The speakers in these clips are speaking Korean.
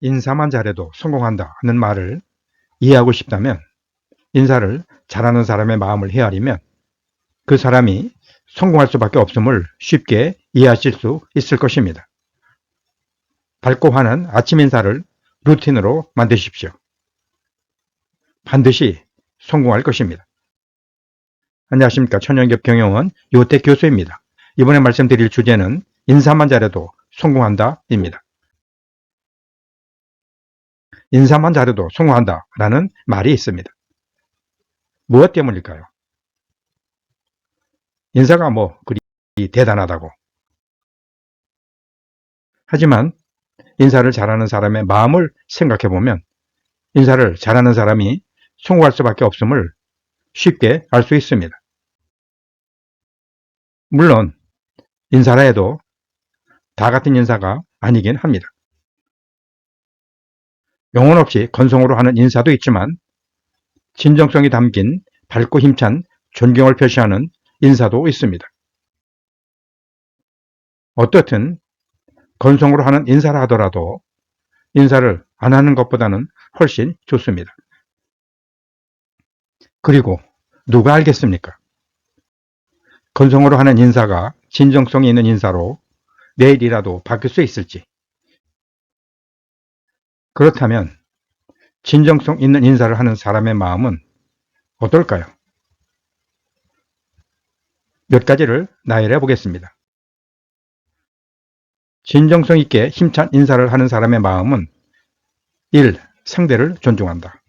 인사만 잘해도 성공한다는 말을 이해하고 싶다면 인사를 잘하는 사람의 마음을 헤아리면 그 사람이 성공할 수밖에 없음을 쉽게 이해하실 수 있을 것입니다. 밝고 환한 아침 인사를 루틴으로 만드십시오. 반드시 성공할 것입니다. 안녕하십니까. 천연기업 경영원 요택 교수입니다. 이번에 말씀드릴 주제는 인사만 잘해도 성공한다 입니다. 인사만 잘해도 성공한다 라는 말이 있습니다. 무엇 때문일까요? 인사가 그리 대단하다고. 하지만 인사를 잘하는 사람의 마음을 생각해보면 인사를 잘하는 사람이 성공할 수밖에 없음을 쉽게 알 수 있습니다. 물론 인사라 해도 다 같은 인사가 아니긴 합니다. 영혼 없이 건성으로 하는 인사도 있지만 진정성이 담긴 밝고 힘찬 존경을 표시하는 인사도 있습니다. 어떻든 건성으로 하는 인사라 하더라도 인사를 안 하는 것보다는 훨씬 좋습니다. 그리고 누가 알겠습니까? 건성으로 하는 인사가 진정성이 있는 인사로 내일이라도 바뀔 수 있을지. 그렇다면 진정성 있는 인사를 하는 사람의 마음은 어떨까요? 몇 가지를 나열해 보겠습니다. 진정성 있게 힘찬 인사를 하는 사람의 마음은 1. 상대를 존중한다.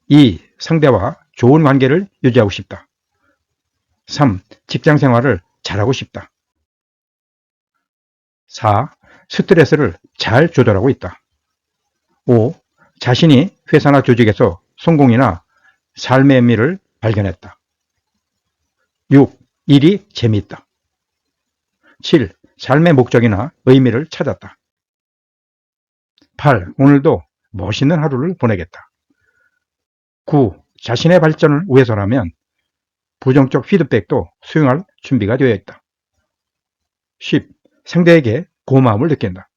2. 상대와 좋은 관계를 유지하고 싶다. 3. 직장 생활을 잘하고 싶다. 4. 스트레스를 잘 조절하고 있다. 5. 자신이 회사나 조직에서 성공이나 삶의 의미를 발견했다. 6. 일이 재미있다. 7. 삶의 목적이나 의미를 찾았다. 8. 오늘도 멋있는 하루를 보내겠다. 9. 자신의 발전을 위해서라면 부정적 피드백도 수용할 준비가 되어 있다. 10. 상대에게 고마움을 느낀다.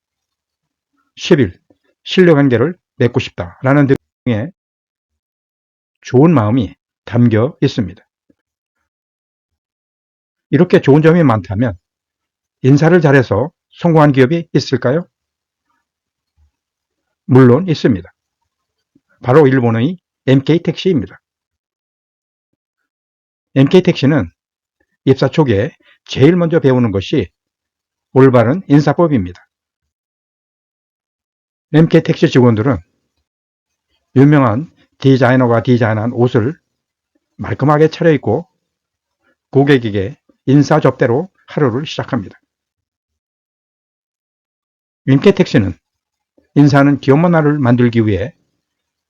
11. 신뢰관계를 맺고 싶다라는 등의 좋은 마음이 담겨 있습니다. 이렇게 좋은 점이 많다면 인사를 잘해서 성공한 기업이 있을까요? 물론 있습니다. 바로 일본의 MK택시입니다. MK택시는 입사 초기에 제일 먼저 배우는 것이 올바른 인사법입니다. MK택시 직원들은 유명한 디자이너가 디자인한 옷을 말끔하게 차려입고 고객에게 인사 접대로 하루를 시작합니다. MK택시는 인사하는 기업 문화를 만들기 위해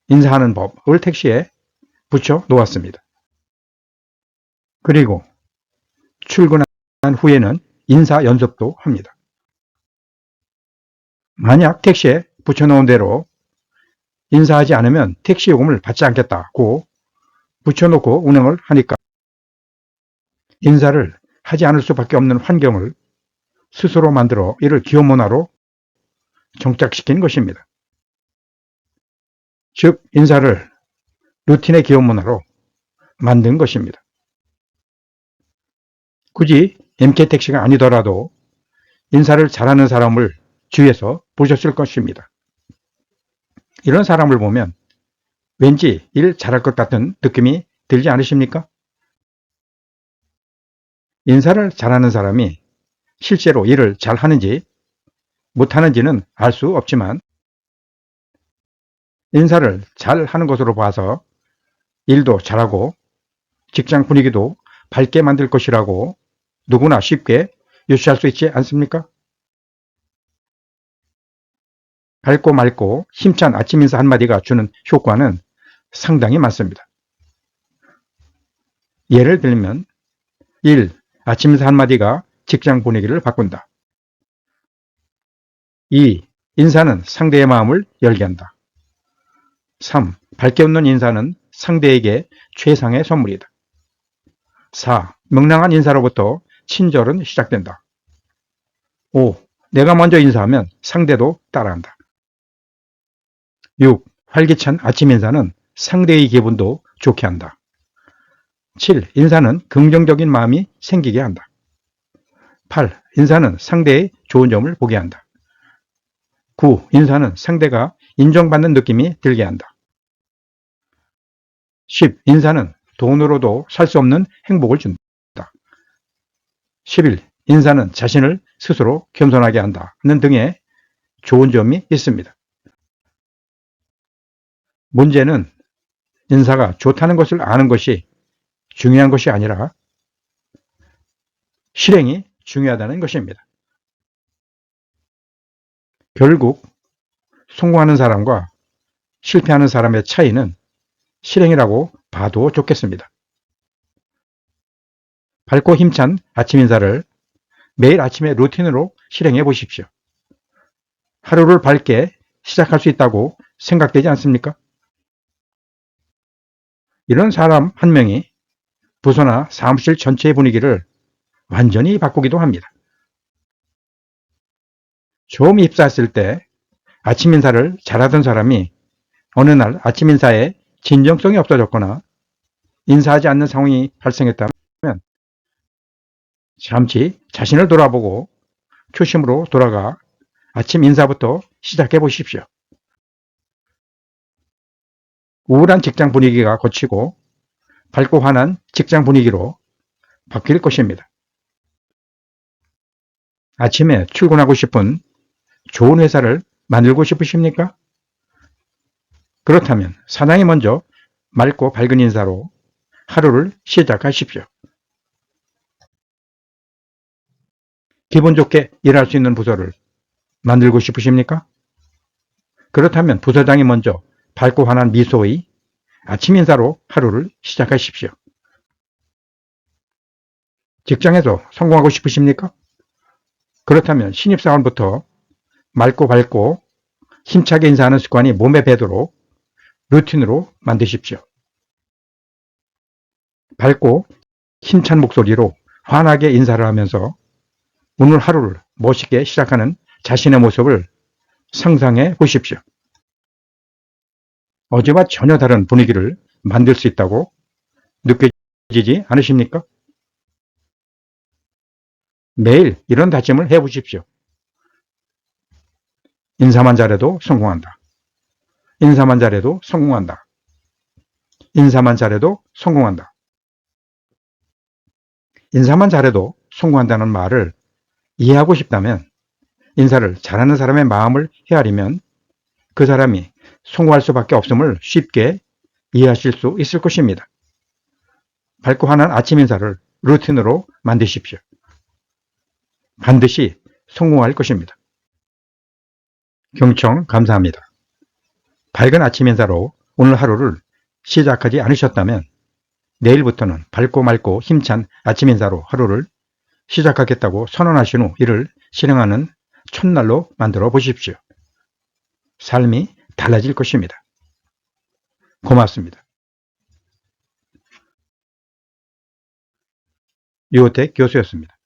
인사하는 법을 택시에 붙여 놓았습니다. 그리고 출근한 후에는 인사 연습도 합니다. 만약 택시에 붙여놓은 대로 인사하지 않으면 택시 요금을 받지 않겠다고 붙여놓고 운행을 하니까 인사를 하지 않을 수밖에 없는 환경을 스스로 만들어 이를 기업 문화로 정착시킨 것입니다. 즉 인사를 루틴의 기업 문화로 만든 것입니다. 굳이 MK택시가 아니더라도 인사를 잘하는 사람을 주위에서 보셨을 것입니다. 이런 사람을 보면 왠지 일 잘할 것 같은 느낌이 들지 않으십니까? 인사를 잘하는 사람이 실제로 일을 잘하는지 못하는지는 알 수 없지만 인사를 잘하는 것으로 봐서 일도 잘하고 직장 분위기도 밝게 만들 것이라고 누구나 쉽게 유추할 수 있지 않습니까? 밝고 맑고 힘찬 아침 인사 한마디가 주는 효과는 상당히 많습니다. 예를 들면 1. 아침 인사 한마디가 직장 분위기를 바꾼다. 2. 인사는 상대의 마음을 열게 한다. 3. 밝게 웃는 인사는 상대에게 최상의 선물이다. 4. 명랑한 인사로부터 친절은 시작된다. 5. 내가 먼저 인사하면 상대도 따라한다. 6. 활기찬 아침 인사는 상대의 기분도 좋게 한다. 7. 인사는 긍정적인 마음이 생기게 한다. 8. 인사는 상대의 좋은 점을 보게 한다. 9. 인사는 상대가 인정받는 느낌이 들게 한다. 10. 인사는 돈으로도 살 수 없는 행복을 준다. 11. 인사는 자신을 스스로 겸손하게 한다는 등의 좋은 점이 있습니다. 문제는 인사가 좋다는 것을 아는 것이 중요한 것이 아니라 실행이 중요하다는 것입니다. 결국 성공하는 사람과 실패하는 사람의 차이는 실행이라고 봐도 좋겠습니다. 밝고 힘찬 아침 인사를 매일 아침에 루틴으로 실행해 보십시오. 하루를 밝게 시작할 수 있다고 생각되지 않습니까? 이런 사람 한 명이 부서나 사무실 전체의 분위기를 완전히 바꾸기도 합니다. 처음 입사했을 때 아침 인사를 잘하던 사람이 어느 날 아침 인사에 진정성이 없어졌거나 인사하지 않는 상황이 발생했다면 잠시 자신을 돌아보고 초심으로 돌아가 아침 인사부터 시작해 보십시오. 우울한 직장 분위기가 거치고 밝고 환한 직장 분위기로 바뀔 것입니다. 아침에 출근하고 싶은 좋은 회사를 만들고 싶으십니까? 그렇다면 사장이 먼저 맑고 밝은 인사로 하루를 시작하십시오. 기분 좋게 일할 수 있는 부서를 만들고 싶으십니까? 그렇다면 부서장이 먼저 밝고 환한 미소의 아침 인사로 하루를 시작하십시오. 직장에서 성공하고 싶으십니까? 그렇다면 신입사원부터 맑고 밝고 힘차게 인사하는 습관이 몸에 배도록 루틴으로 만드십시오. 밝고 힘찬 목소리로 환하게 인사를 하면서 오늘 하루를 멋있게 시작하는 자신의 모습을 상상해 보십시오. 어제와 전혀 다른 분위기를 만들 수 있다고 느껴지지 않으십니까? 매일 이런 다짐을 해 보십시오. 인사만 잘해도 성공한다. 인사만 잘해도 성공한다. 인사만 잘해도 성공한다. 인사만 잘해도 성공한다는 말을 이해하고 싶다면 인사를 잘하는 사람의 마음을 헤아리면 그 사람이 성공할 수밖에 없음을 쉽게 이해하실 수 있을 것입니다. 밝고 환한 아침 인사를 루틴으로 만드십시오. 반드시 성공할 것입니다. 경청 감사합니다. 밝은 아침 인사로 오늘 하루를 시작하지 않으셨다면 내일부터는 밝고 맑고 힘찬 아침 인사로 하루를 시작하겠다고 선언하신 후 이를 실행하는 첫날로 만들어 보십시오. 삶이 달라질 것입니다. 고맙습니다. 유호택 교수였습니다.